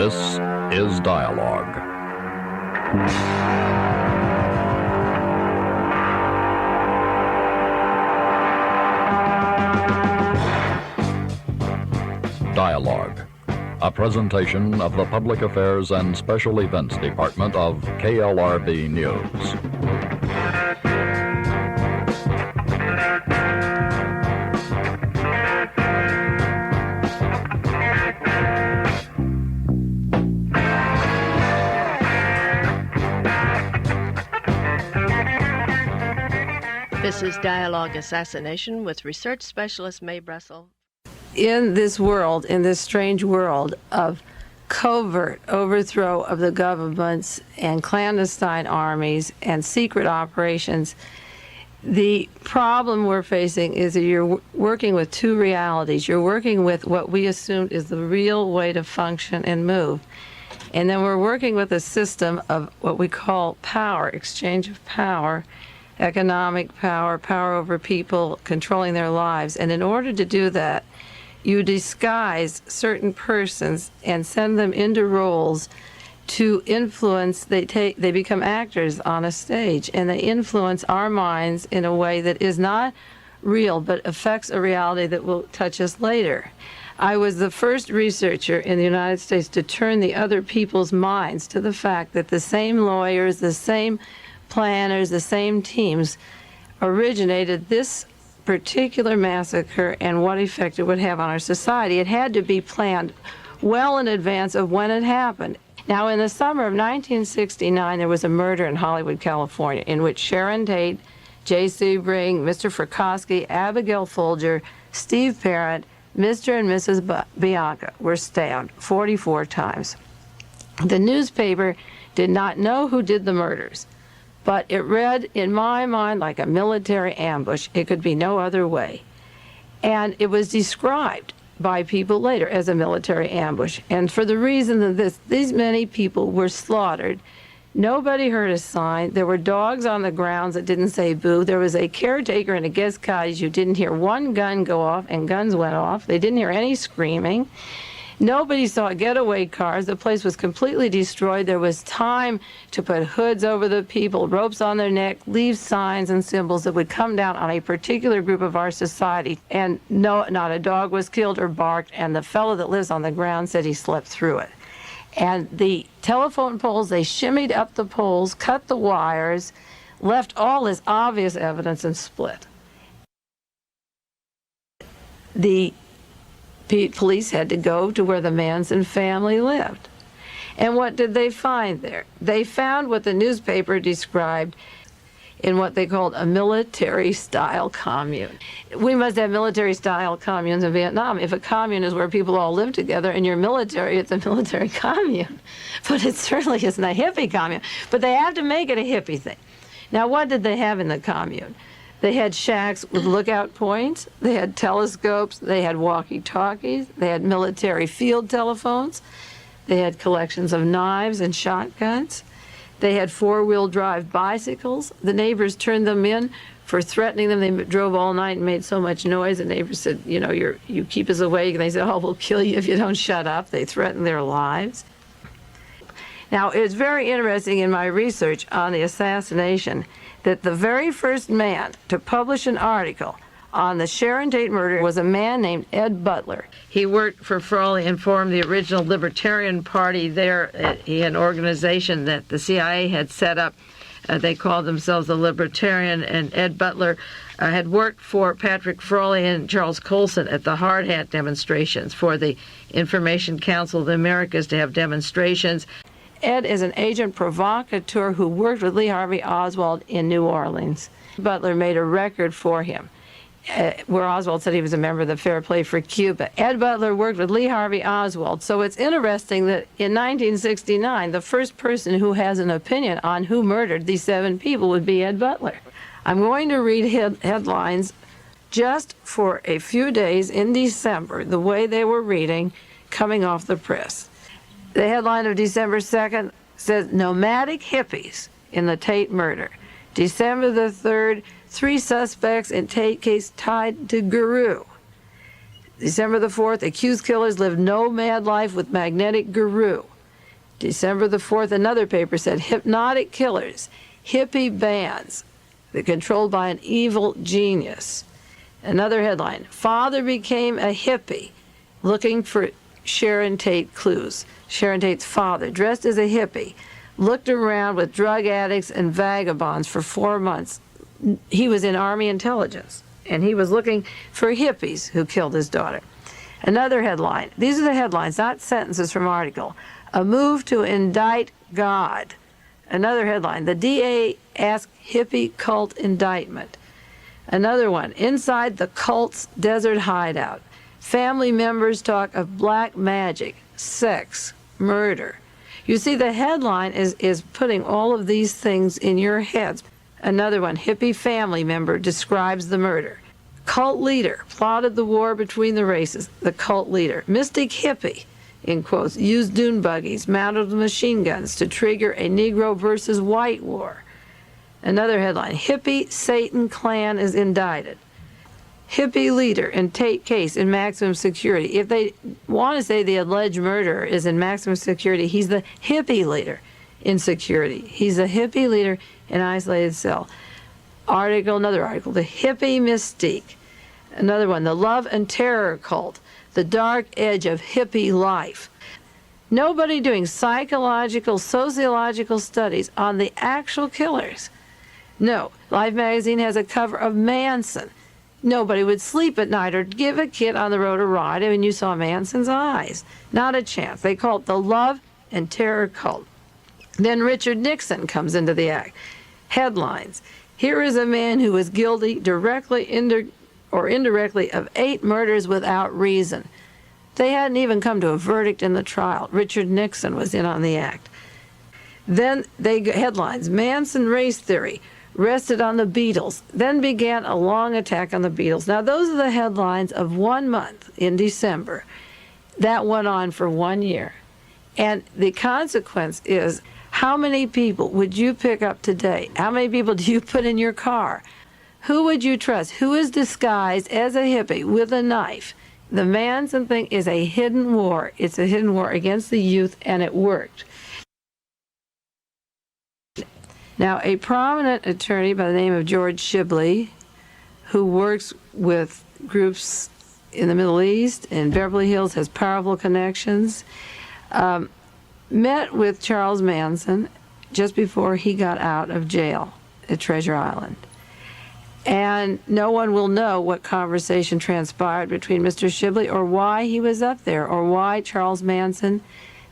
This is Dialogue. Dialogue, a presentation of the Public Affairs and Special Events Department of KLRB News. This is Dialogue Assassination with research specialist Mae Brussell. In this world, in this strange world of covert overthrow of the governments and clandestine armies and secret operations, the problem we're facing is that you're working with two realities. You're working with what we assumed is the real way to function and move. And then we're working with a system of what we call power, exchange of power, economic power, power over people, controlling their lives. And in order to do that, you disguise certain persons and send them into roles to influence. They become actors on a stage, and they influence our minds in a way that is not real, but affects a reality that will touch us later. I was the first researcher in the United States to turn the other people's minds to the fact that the same lawyers, the same planners, the same teams originated this particular massacre and what effect it would have on our society. It had to be planned well in advance of when it happened. Now, in the summer of 1969, there was a murder in Hollywood, California, in which Sharon Tate, Jay Sebring, Mr. Frykowski, Abigail Folger, Steve Parent, Mr. and Mrs. Bianca were stabbed 44 times. The newspaper did not know who did the murders, but it read, in my mind, like a military ambush. It could be no other way. And it was described by people later as a military ambush. And for the reason that these many people were slaughtered, nobody heard a sign. There were dogs on the grounds that didn't say boo. There was a caretaker in a guest cottage who didn't hear one gun go off, and guns went off. They didn't hear any screaming. Nobody saw getaway cars. The place was completely destroyed. There was time to put hoods over the people, ropes on their neck, leave signs and symbols that would come down on a particular group of our society. And no, not a dog was killed or barked, and the fellow that lives on the ground said he slept through it. And the telephone poles, they shimmied up the poles, cut the wires, left all this obvious evidence, and split. The police had to go to where the Manson family lived. And what did they find there? They found what the newspaper described in what they called a military-style commune. We must have military-style communes in Vietnam. If a commune is where people all live together and you're military, it's a military commune. But it certainly isn't a hippie commune. But they have to make it a hippie thing. Now, what did they have in the commune? They had shacks with lookout points, they had telescopes, they had walkie-talkies, they had military field telephones, they had collections of knives and shotguns, they had four-wheel drive bicycles. The neighbors turned them in for threatening them. They drove all night and made so much noise. The neighbors said, you know, you keep us awake. And they said, oh, we'll kill you if you don't shut up. They threatened their lives. Now, it's very interesting in my research on the assassination that the very first man to publish an article on the Sharon Tate murder was a man named Ed Butler. He worked for Frawley and formed the original Libertarian Party there. He had an organization that the CIA had set up. They called themselves the Libertarian, and Ed Butler had worked for Patrick Frawley and Charles Colson at the Hard Hat demonstrations for the Information Council of the Americas to have demonstrations. Ed is an agent provocateur who worked with Lee Harvey Oswald in New Orleans. Butler made a record for him where Oswald said he was a member of the Fair Play for Cuba. Ed Butler worked with Lee Harvey Oswald. So it's interesting that in 1969, the first person who has an opinion on who murdered these 7 people would be Ed Butler. I'm going to read headlines just for a few days in December, the way they were reading, coming off the press. The headline of December 2nd says, Nomadic Hippies in the Tate Murder. December the 3rd, 3 suspects in Tate case tied to Guru. December the 4th, accused killers live nomad life with magnetic guru. December the 4th, another paper said, hypnotic killers, hippie bands, they're controlled by an evil genius. Another headline, father became a hippie, looking for Sharon Tate clues. Sharon Tate's father, dressed as a hippie, looked around with drug addicts and vagabonds for 4 months. He was in Army intelligence, and he was looking for hippies who killed his daughter. Another headline, these are the headlines, not sentences from article, a move to indict God. Another headline, the DA asked hippie cult indictment. Another one, inside the cult's desert hideout. Family members talk of black magic, sex, murder. You see, the headline is putting all of these things in your heads. Another one, hippie family member describes the murder. Cult leader plotted the war between the races. The cult leader, mystic hippie, in quotes, used dune buggies mounted with machine guns to trigger a Negro versus white war. Another headline, hippie Satan clan is indicted. Hippie leader in Tate case in maximum security. If they want to say the alleged murderer is in maximum security, he's the hippie leader in security. He's a hippie leader in isolated cell. Another article, the hippie mystique. Another one, the love and terror cult, the dark edge of hippie life. Nobody doing psychological, sociological studies on the actual killers. No, Life magazine has a cover of Manson. Nobody would sleep at night or give a kid on the road a ride. I mean, you saw Manson's eyes. Not a chance. They call it the love and terror cult. Then Richard Nixon comes into the act. Headlines. Here is a man who was guilty directly or indirectly of 8 murders without reason. They hadn't even come to a verdict in the trial. Richard Nixon was in on the act. Then headlines. Manson race theory. Rested on the Beatles, then began a long attack on the Beatles. Now, those are the headlines of 1 month in December. That went on for 1 year. And the consequence is, how many people would you pick up today? How many people do you put in your car? Who would you trust? Who is disguised as a hippie with a knife? The Manson thing is a hidden war. It's a hidden war against the youth, and it worked. Now, a prominent attorney by the name of George Shibley, who works with groups in the Middle East and Beverly Hills, has powerful connections, met with Charles Manson just before he got out of jail at Treasure Island. And no one will know what conversation transpired between Mr. Shibley or why he was up there or why Charles Manson,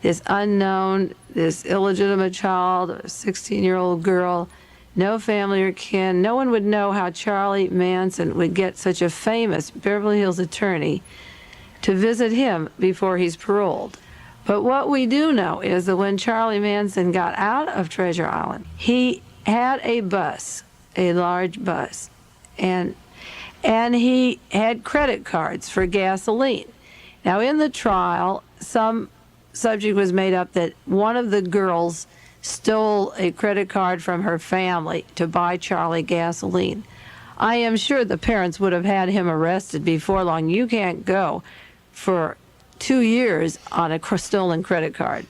this unknown, this illegitimate child, a 16-year-old girl, no family or kin, no one would know how Charlie Manson would get such a famous Beverly Hills attorney to visit him before he's paroled. But what we do know is that when Charlie Manson got out of Treasure Island, he had a bus, a large bus, and he had credit cards for gasoline. Now, in the trial, some subject was made up that one of the girls stole a credit card from her family to buy Charlie gasoline. I am sure the parents would have had him arrested before long. You can't go for 2 years on a stolen credit card.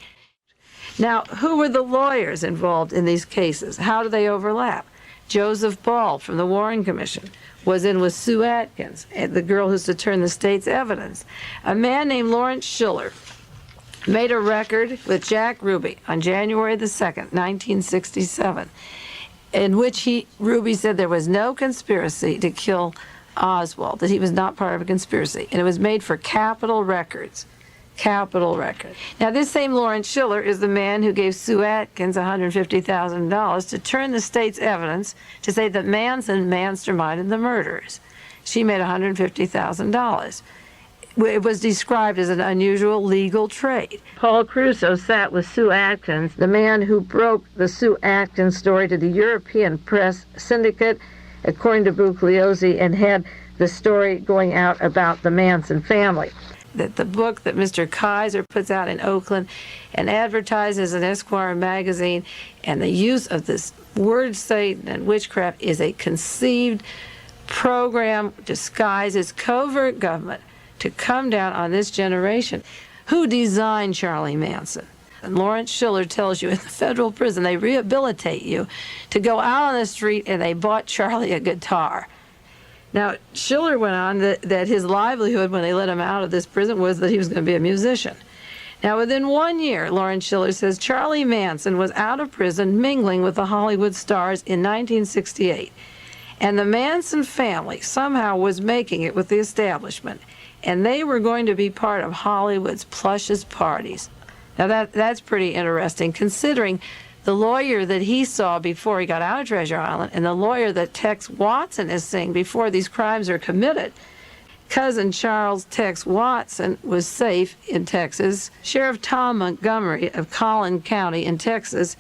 Now, who were the lawyers involved in these cases? How do they overlap? Joseph Ball from the Warren Commission was in with Sue Atkins, the girl who's to turn the state's evidence. A man named Lawrence Schiller made a record with Jack Ruby on January the 2nd, 1967, in which Ruby said there was no conspiracy to kill Oswald, that he was not part of a conspiracy, and it was made for Capitol Records. Capitol Records. Now, this same Lawrence Schiller is the man who gave Sue Atkins $150,000 to turn the state's evidence to say that Manson masterminded the murders. She made $150,000. It was described as an unusual legal trade. Paul Crusoe sat with Sue Atkins, the man who broke the Sue Atkins story to the European press syndicate, according to Bugliosi, and had the story going out about the Manson family. That the book that Mr. Kaiser puts out in Oakland and advertises in Esquire magazine, and the use of this word Satan and witchcraft is a conceived program disguised as covert government to come down on this generation. Who designed Charlie Manson? And Lawrence Schiller tells you in the federal prison, they rehabilitate you to go out on the street, and they bought Charlie a guitar. Now, Schiller went on that his livelihood when they let him out of this prison was that he was going to be a musician. Now, within 1 year, Lawrence Schiller says Charlie Manson was out of prison mingling with the Hollywood stars in 1968. And the Manson family somehow was making it with the establishment. And they were going to be part of Hollywood's plushest parties. Now, that's pretty interesting, considering the lawyer that he saw before he got out of Treasure Island and the lawyer that Tex Watson is seeing before these crimes are committed. Cousin Charles Tex Watson was safe in Texas. Sheriff Tom Montgomery of Collin County in Texas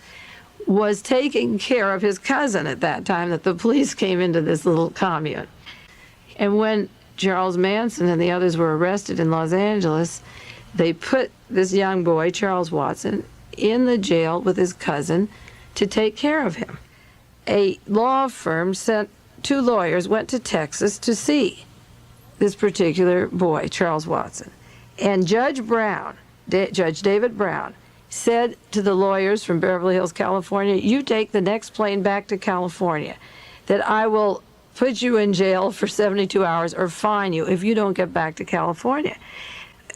was taking care of his cousin at that time that the police came into this little commune. And when Charles Manson and the others were arrested in Los Angeles, they put this young boy, Charles Watson, in the jail with his cousin to take care of him. A law firm sent 2 lawyers, went to Texas to see this particular boy, Charles Watson. And Judge Brown, Judge David Brown, said to the lawyers from Beverly Hills, California, you take the next plane back to California, that I will put you in jail for 72 hours or fine you if you don't get back to California.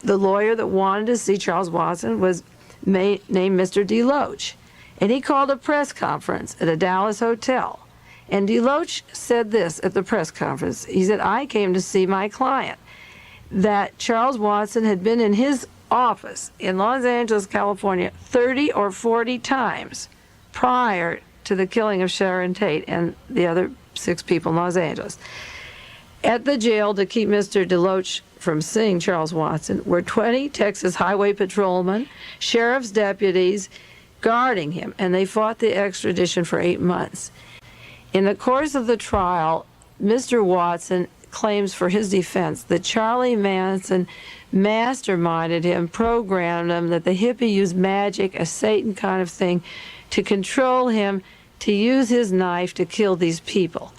The lawyer that wanted to see Charles Watson was named Mr. DeLoach, and he called a press conference at a Dallas hotel. And DeLoach said this at the press conference. He said, I came to see my client, that Charles Watson had been in his office in Los Angeles, California, 30 or 40 times prior to the killing of Sharon Tate and the other 6 people in Los Angeles. At the jail, to keep Mr. DeLoach from seeing Charles Watson, were 20 Texas highway patrolmen, sheriff's deputies guarding him, and they fought the extradition for 8 months. In the course of the trial, Mr. Watson claims for his defense that Charlie Manson masterminded him, programmed him, that the hippie used magic, a Satan kind of thing, to control him, to use his knife to kill these people.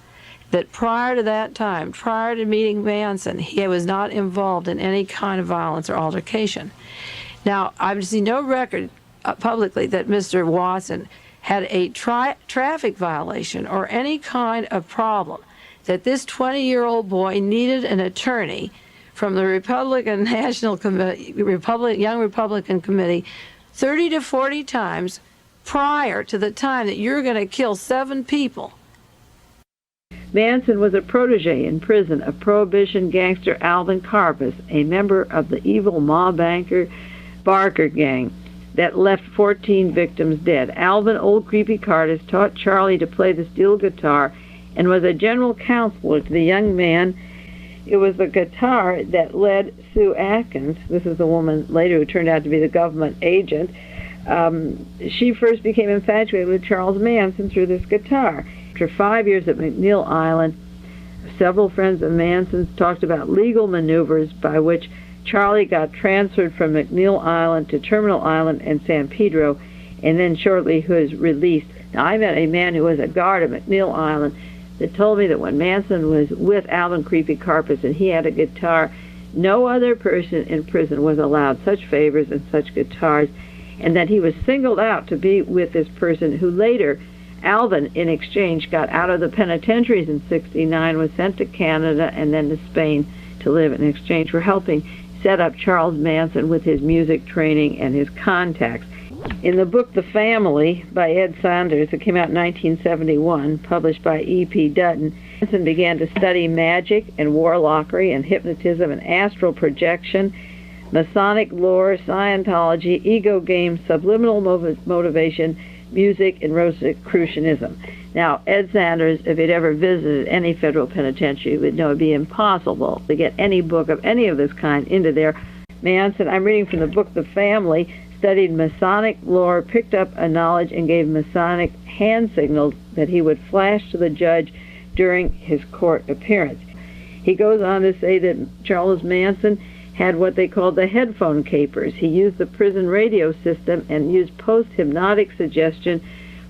That prior to that time, prior to meeting Manson, he was not involved in any kind of violence or altercation. Now, I've seen no record publicly that Mr. Watson had a traffic violation or any kind of problem, that this 20-year-old boy needed an attorney from the Republican National Committee, Young Republican Committee, 30 to 40 times prior to the time that you're going to kill 7 people. Manson was a protege in prison of Prohibition gangster Alvin Karpis, a member of the evil Ma Barker gang that left 14 victims dead. Alvin, old creepy Karpis, taught Charlie to play the steel guitar and was a general counselor to the young man. It was the guitar that led Sue Atkins, this is the woman later who turned out to be the government agent. She first became infatuated with Charles Manson through this guitar. After 5 years at McNeil Island, several friends of Manson's talked about legal maneuvers by which Charlie got transferred from McNeil Island to Terminal Island and San Pedro, and then shortly was released. Now, I met a man who was a guard at McNeil Island that told me that when Manson was with Alvin Creepy Karpis and he had a guitar, no other person in prison was allowed such favors and such guitars, and that he was singled out to be with this person who later, Alvin, in exchange, got out of the penitentiaries in '69, was sent to Canada and then to Spain to live in exchange for helping set up Charles Manson with his music training and his contacts. In the book The Family by Ed Saunders, that came out in 1971, published by E.P. Dutton, Manson began to study magic and warlockery and hypnotism and astral projection, Masonic lore, Scientology, ego games, subliminal motivation, music, and Rosicrucianism. Now, Ed Sanders, if he'd ever visited any federal penitentiary, would know it'd be impossible to get any book of any of this kind into there. Manson, I'm reading from the book The Family, studied Masonic lore, picked up a knowledge, and gave Masonic hand signals that he would flash to the judge during his court appearance. He goes on to say that Charles Manson had what they called the headphone capers. He used the prison radio system and used post-hypnotic suggestion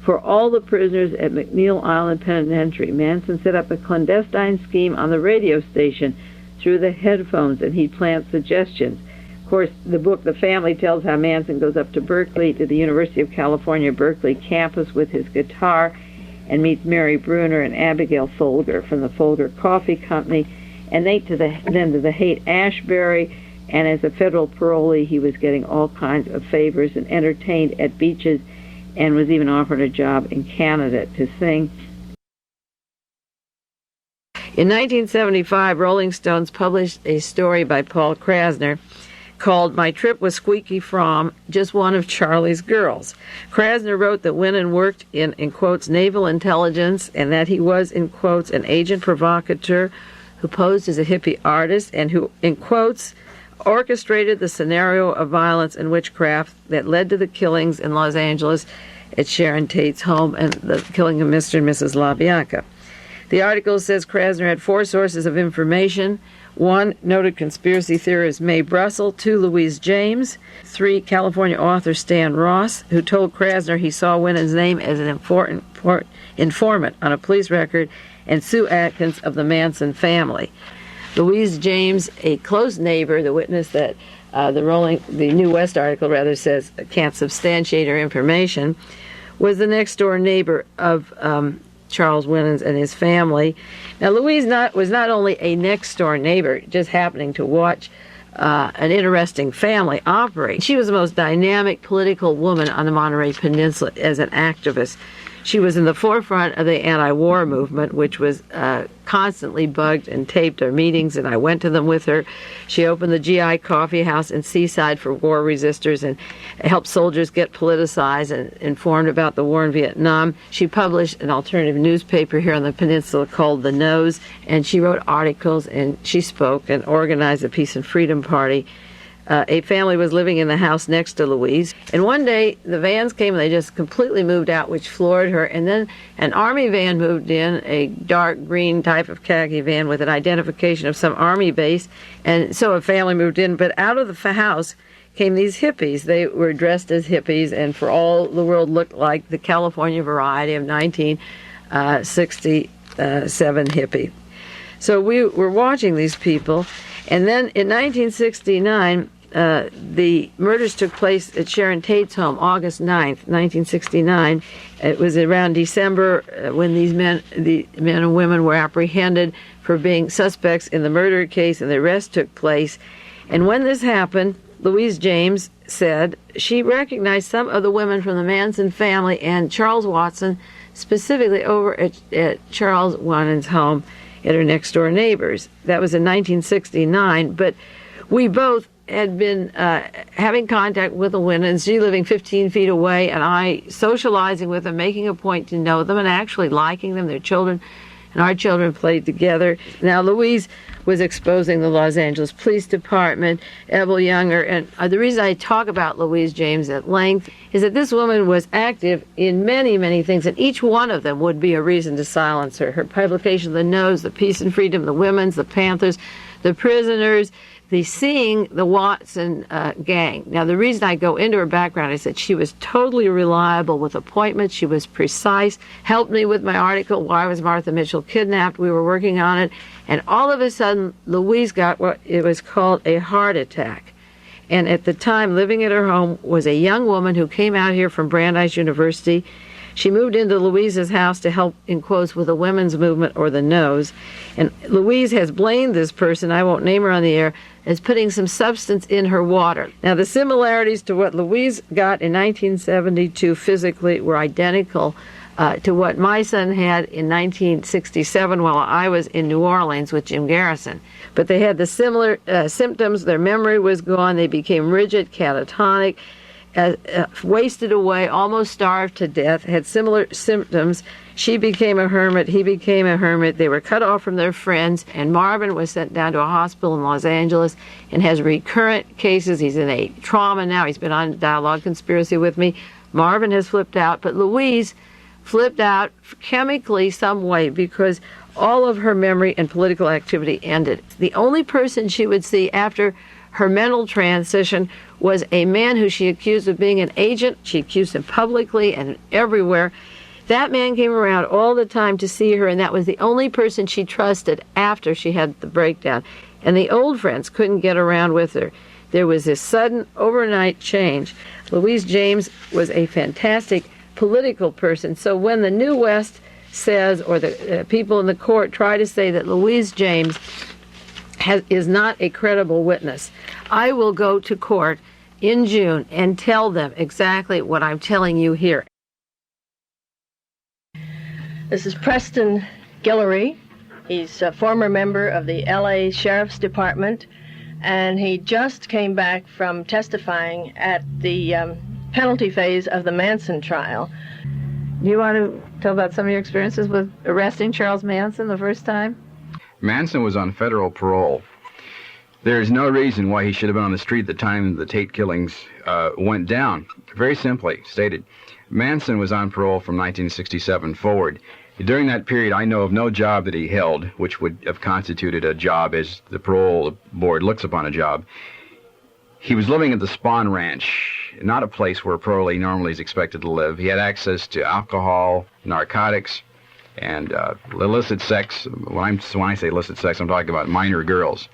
for all the prisoners at McNeil Island Penitentiary. Manson set up a clandestine scheme on the radio station through the headphones, and he'd plant suggestions. Of course, the book The Family tells how Manson goes up to Berkeley, to the University of California, Berkeley campus with his guitar, and meets Mary Bruner and Abigail Folger from the Folger Coffee Company, and then to the Haight-Ashbury, and as a federal parolee, he was getting all kinds of favors and entertained at beaches, and was even offered a job in Canada to sing. In 1975, Rolling Stones published a story by Paul Krasner called My Trip with Squeaky Fromm, Just One of Charlie's Girls. Krasner wrote that Winnan worked in quotes, naval intelligence, and that he was, in quotes, an agent provocateur who posed as a hippie artist and who, in quotes, orchestrated the scenario of violence and witchcraft that led to the killings in Los Angeles at Sharon Tate's home and the killing of Mr. and Mrs. LaBianca. The article says Krasner had 4 sources of information. 1, noted conspiracy theorist Mae Brussell. 2, Louise James. 3, California author Stan Ross, who told Krasner he saw Winnan's name as an informant on a police record, and Sue Atkins of the Manson family. Louise James, a close neighbor, the witness that the New West article says can't substantiate her information, was the next door neighbor of Charles Winans and his family. Now, Louise was not only a next-door neighbor, just happening to watch an interesting family operate. She was the most dynamic political woman on the Monterey Peninsula as an activist. She was in the forefront of the anti-war movement, which was constantly bugged and taped our meetings, and I went to them with her. She opened the GI Coffee House in Seaside for war resistors and helped soldiers get politicized and informed about the war in Vietnam. She published an alternative newspaper here on the peninsula called The Nose, and she wrote articles, and she spoke and organized the Peace and Freedom Party. A family was living in the house next to Louise, and one day the vans came and they just completely moved out, which floored her, and then an army van moved in, a dark green type of khaki van with an identification of some army base, and so a family moved in, but out of the house came these hippies. They were dressed as hippies and for all the world looked like the California variety of 1967 hippie. So we were watching these people, and then in 1969, the murders took place at Sharon Tate's home, August 9th, 1969. It was around December when the men and women were apprehended for being suspects in the murder case, and the arrest took place. And when this happened, Louise James said she recognized some of the women from the Manson family and Charles Watson, specifically over at Charles Wannan's home at her next-door neighbors. That was in 1969, but we both had been having contact with the Winnans, she living 15 feet away, and I socializing with them, making a point to know them and actually liking them, their children, and our children played together. Now, Louise was exposing the Los Angeles Police Department, Ebel Younger, and the reason I talk about Louise James at length is that this woman was active in many, many things, and each one of them would be a reason to silence her. Her publication, The Nose, The Peace and Freedom, The Women's, The Panthers, The Prisoners, the Seeing the Watson gang. Now, the reason I go into her background is that she was totally reliable with appointments. She was precise, helped me with my article, Why Was Martha Mitchell Kidnapped? We were working on it, and all of a sudden, Louise got what it was called a heart attack. And at the time, living at her home was a young woman who came out here from Brandeis University. She moved into Louise's house to help, in quotes, with the women's movement, or the Nose. And Louise has blamed this person, I won't name her on the air, as putting some substance in her water. Now, the similarities to what Louise got in 1972 physically were identical to what my son had in 1967 while I was in New Orleans with Jim Garrison. But they had the similar symptoms. Their memory was gone. They became rigid, catatonic, wasted away, almost starved to death, had similar symptoms. She became a hermit, he became a hermit. They were cut off from their friends, and Marvin was sent down to a hospital in Los Angeles and has recurrent cases. He's in a trauma now. He's been on Dialogue Conspiracy with me. Marvin has flipped out, but Louise flipped out chemically some way because all of her memory and political activity ended. The only person she would see after her mental transition was a man who she accused of being an agent. She accused him publicly and everywhere. That man came around all the time to see her, and that was the only person she trusted after she had the breakdown. And the old friends couldn't get around with her. there was this sudden overnight change. Louise James was a fantastic political person. So when the New West says, or the people in the court try to say that Louise James is not a credible witness, I will go to court in June and tell them exactly what I'm telling you here. This is Preston Guillory. He's a former member of the LA Sheriff's Department, and he just came back from testifying at the penalty phase of the Manson trial. Do you want to tell about some of your experiences with arresting Charles Manson the first time? Manson was on federal parole. There's no reason why he should have been on the street at the time the Tate killings went down. Very simply stated, Manson was on parole from 1967 forward. During that period, I know of no job that he held, which would have constituted a job as the parole board looks upon a job. He was living at the Spahn Ranch, not a place where a parolee normally is expected to live. He had access to alcohol, narcotics, and illicit sex. When I say illicit sex, I'm talking about minor girls.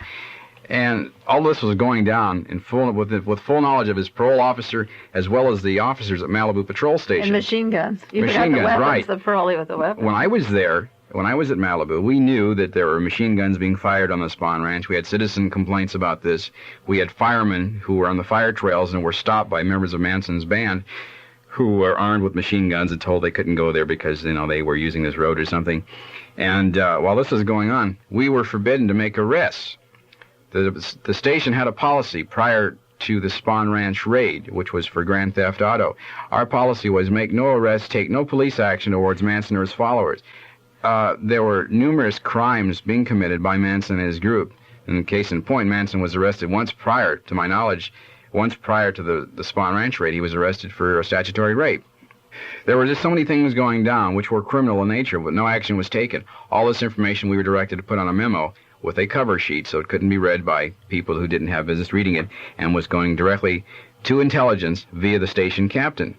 And all this was going down in with full knowledge of his parole officer, as well as the officers at Malibu Patrol Station. And machine guns. You machine forgot the guns, weapons, right. the parolee with the weapons. When I was there, when I was at Malibu, we knew that there were machine guns being fired on the Spahn Ranch. We had citizen complaints about this. We had firemen who were on the fire trails and were stopped by members of Manson's band who were armed with machine guns and told they couldn't go there because, they were using this road or something. And while this was going on, we were forbidden to make arrests. The station had a policy prior to the Spahn Ranch raid, which was for grand theft auto. Our policy was make no arrests, take no police action towards Manson or his followers. There were numerous crimes being committed by Manson and his group. In case in point, Manson was arrested once prior, to my knowledge, once prior to the Spahn Ranch raid. He was arrested for a statutory rape. There were just so many things going down which were criminal in nature, but no action was taken. All this information we were directed to put on a memo with a cover sheet so it couldn't be read by people who didn't have business reading it, and was going directly to intelligence via the station captain.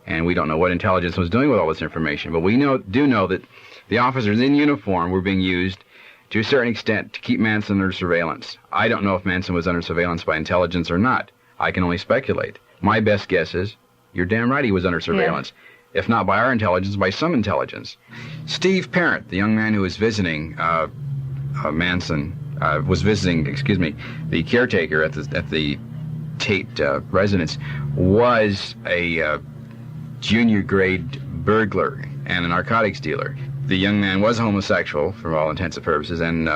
And we don't know what intelligence was doing with all this information, but we do know that the officers in uniform were being used to a certain extent to keep Manson under surveillance. I don't know if Manson was under surveillance by intelligence or not. I can only speculate. My best guess is, you're damn right he was under surveillance. Yeah. If not by our intelligence, by some intelligence. Steve Parent, the young man who was visiting Manson, the caretaker at the Tate residence, was a junior grade burglar and a narcotics dealer. The young man was homosexual for all intents and purposes, and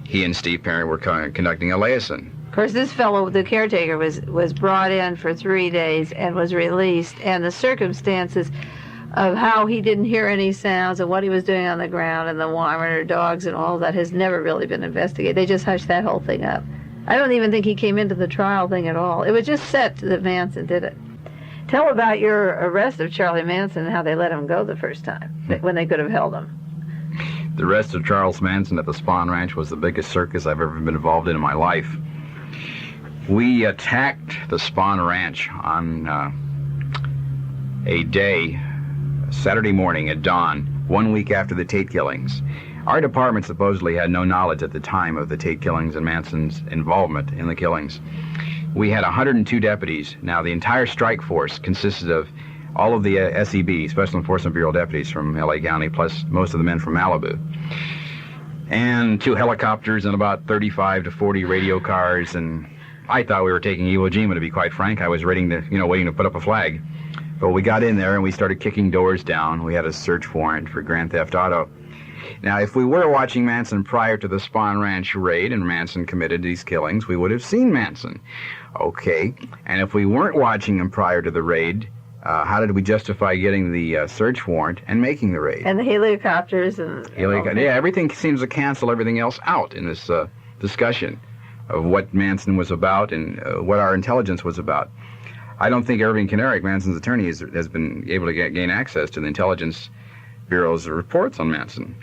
he and Steve Parent were conducting a liaison. Of course, this fellow, the caretaker, was brought in for 3 days and was released, and the circumstances of how he didn't hear any sounds and what he was doing on the ground and the Weimar dogs and all that has never really been investigated. They just hushed that whole thing up. I don't even think he came into the trial thing at all. It was just set that Manson did it. Tell about your arrest of Charlie Manson and how they let him go the first time, when they could have held him. The arrest of Charles Manson at the Spahn Ranch was the biggest circus I've ever been involved in my life. We attacked the Spahn Ranch on a day, Saturday morning at dawn, 1 week after the Tate killings. Our department supposedly had no knowledge at the time of the Tate killings and Manson's involvement in the killings. We had 102 deputies. Now, the entire strike force consisted of all of the SEB, Special Enforcement Bureau deputies from L.A. County, plus most of the men from Malibu. And 2 helicopters and about 35 to 40 radio cars, and I thought we were taking Iwo Jima, to be quite frank. I was waiting to put up a flag. But we got in there and we started kicking doors down. We had a search warrant for grand theft auto. Now, if we were watching Manson prior to the Spahn Ranch raid and Manson committed these killings, we would have seen Manson. Okay. And if we weren't watching him prior to the raid, how did we justify getting the search warrant and making the raid? And the helicopters and... Yeah, everything seems to cancel everything else out in this discussion of what Manson was about and what our intelligence was about. I don't think Irving Kinerick, Manson's attorney, has been able to gain access to the Intelligence Bureau's reports on Manson.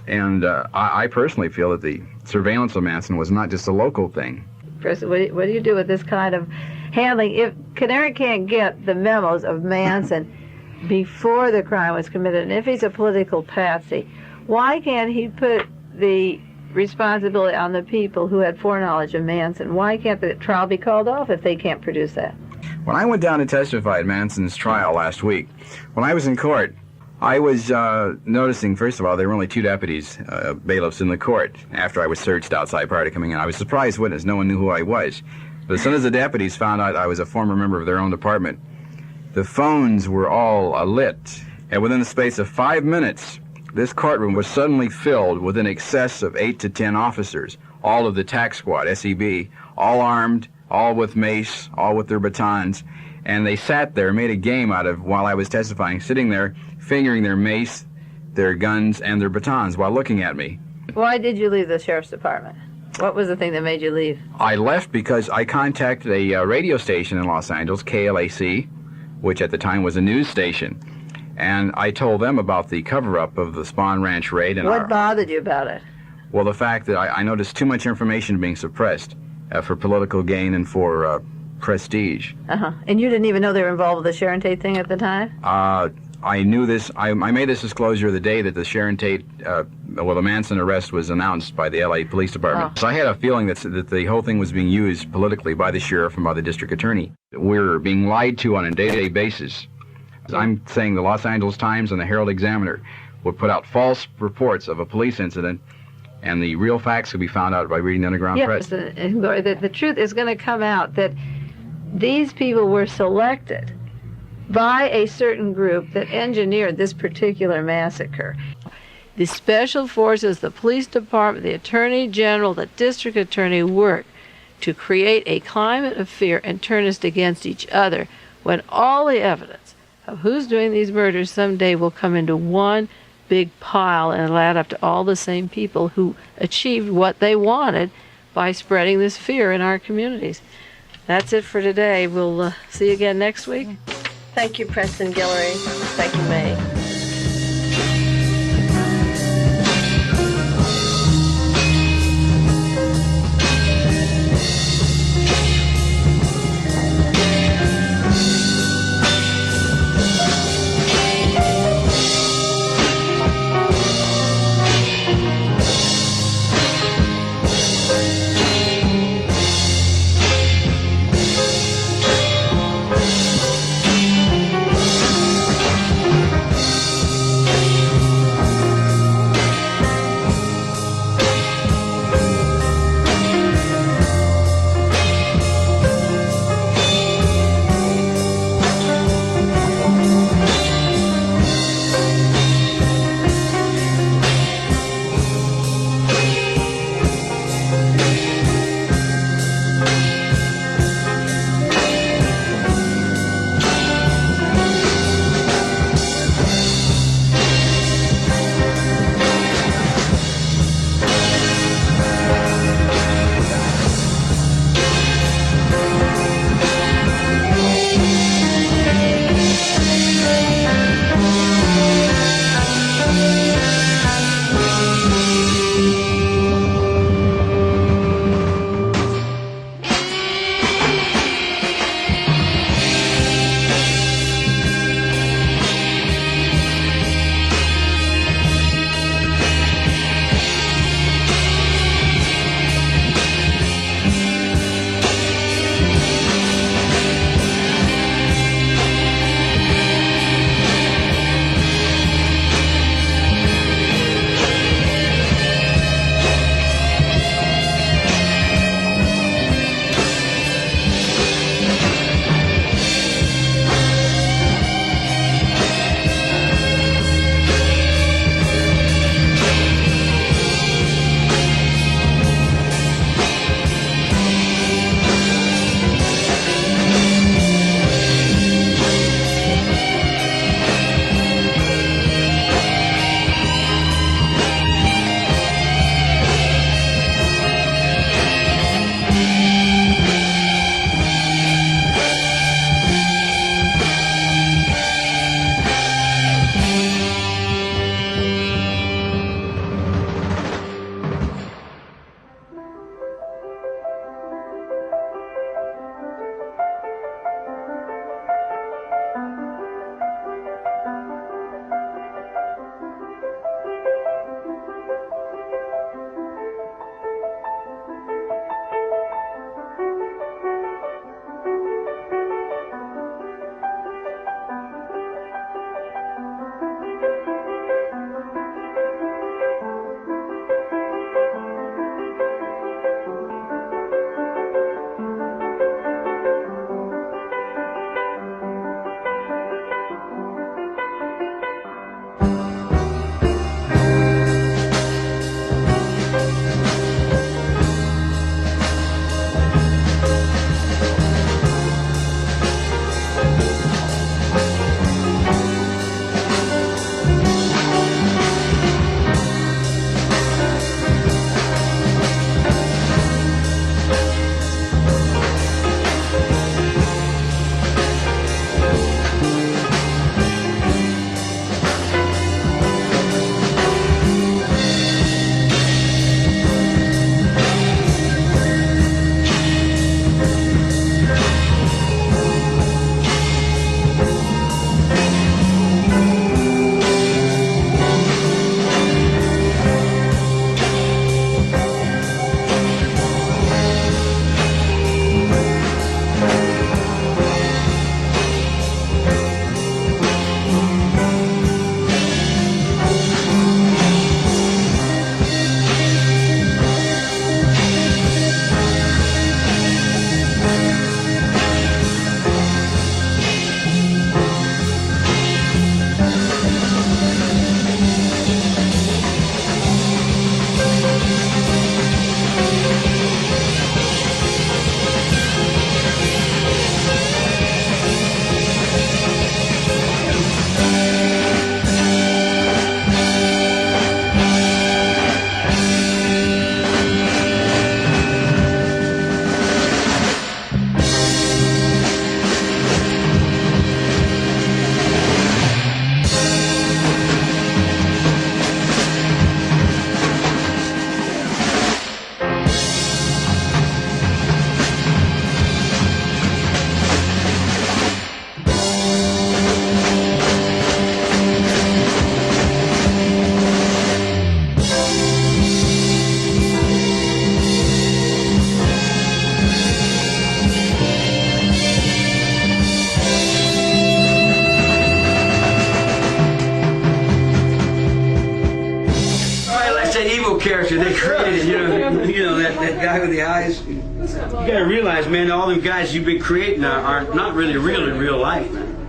And I personally feel that the surveillance of Manson was not just a local thing. Chris, what do you do with this kind of handling? If Kinerick can't get the memos of Manson before the crime was committed, and if he's a political patsy, why can't he put the responsibility on the people who had foreknowledge of Manson. Why can't the trial be called off if they can't produce that? When I went down to testify at Manson's trial last week, when I was in court, I was noticing, first of all, there were only two deputies, bailiffs in the court after I was searched outside prior to coming in. I was a surprise witness. No one knew who I was. But as soon as the deputies found out I was a former member of their own department, the phones were all lit. And within the space of 5 minutes, this courtroom was suddenly filled with an excess of 8 to 10 officers, all of the tax squad, SEB, all armed, all with mace, all with their batons. And they sat there, made a game out of, while I was testifying, sitting there, fingering their mace, their guns, and their batons while looking at me. Why did you leave the sheriff's department? What was the thing that made you leave? I left because I contacted a radio station in Los Angeles, KLAC, which at the time was a news station. And I told them about the cover-up of the Spawn Ranch raid. And what bothered you about it? Well, the fact that I noticed too much information being suppressed for political gain and for prestige. And you didn't even know they were involved with the Sharon Tate thing at the time? I knew this. I made this disclosure the day that the Sharon Tate, the Manson arrest was announced by the L.A. Police Department. So I had a feeling that the whole thing was being used politically by the sheriff and by the district attorney. We're being lied to on a day-to-day basis. I'm saying the Los Angeles Times and the Herald Examiner would put out false reports of a police incident, and the real facts could be found out by reading the underground press. The truth is going to come out that these people were selected by a certain group that engineered this particular massacre. The special forces, the police department, the attorney general, the district attorney worked to create a climate of fear and turn us against each other, when all the evidence of who's doing these murders someday will come into one big pile and it'll add up to all the same people who achieved what they wanted by spreading this fear in our communities. That's it for today. We'll see you again next week. Thank you, Preston Guillory. Thank you, Mae. that guy with the eyes. You gotta realize, man, all them guys you've been creating are not really real in real life, man.